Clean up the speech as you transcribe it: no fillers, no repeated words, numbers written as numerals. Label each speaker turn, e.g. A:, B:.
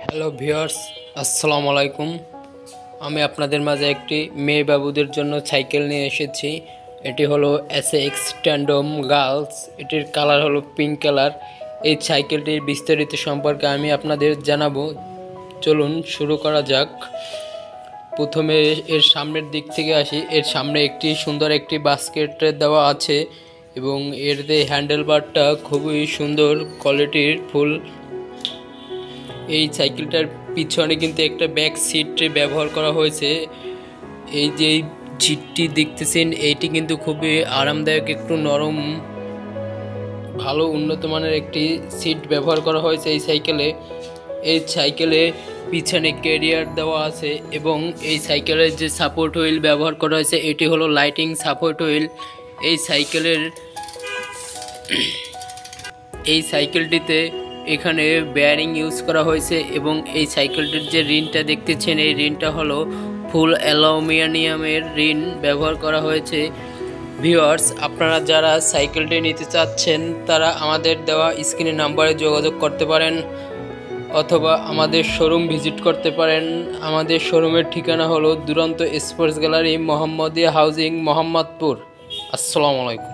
A: Hello viewers, আসসালামু আলাইকুম। আমি আপনাদের মাঝে একটি মেয়ে বাবুদের জন্য সাইকেল নিয়ে এসেছি। এটি হলো SX ট্যান্ডম গার্লস। এটির কালার হলো পিঙ্ক কালার। এই সাইকেলটির বিস্তারিত সম্পর্কে আমি আপনাদের জানাবো। চলুন শুরু করা যাক। প্রথমে এর সামনের দিক থেকে আসি। এর সামনে একটি সুন্দর একটি বাস্কেট দেওয়া আছে এবং এর যে হ্যান্ডেলবারটা খুবই সুন্দর কোয়ালিটির ফুল। এই সাইকেলটার পিছনে কিন্তু একটা ব্যাক সিট ব্যবহার করা হয়েছে। এই যে সিটটি দেখতেছেন, এইটি কিন্তু খুবই আরামদায়ক, একটু নরম, ভালো উন্নত মানের একটি সিট ব্যবহার করা হয়েছে এই সাইকেলে। এই সাইকেলে পিছনে ক্যারিয়ার দেওয়া আছে এবং এই সাইকেলের যে সাপোর্ট হুইল ব্যবহার করা হয়েছে এটি হলো লাইটিং সাপোর্ট হুইল। এই সাইকেলটিতে এখানে বেয়ারিং ইউজ করা হয়েছে এবং এই সাইকেলটির যে রিনটা দেখতেছেন, এই রিনটা হলো ফুল অ্যালুমিনিয়ামের রিন ব্যবহার করা হয়েছে। ভিউয়ার্স, আপনারা যারা সাইকেলটি নিতে চাচ্ছেন তারা আমাদের দেওয়া স্ক্রিনের নাম্বারে যোগাযোগ করতে পারেন অথবা আমাদের শোরুম ভিজিট করতে পারেন। আমাদের শোরুমের ঠিকানা হলো দুরন্ত sports gallery, Mohammadia housing, Mohammadpur. আসসালামু আলাইকুম।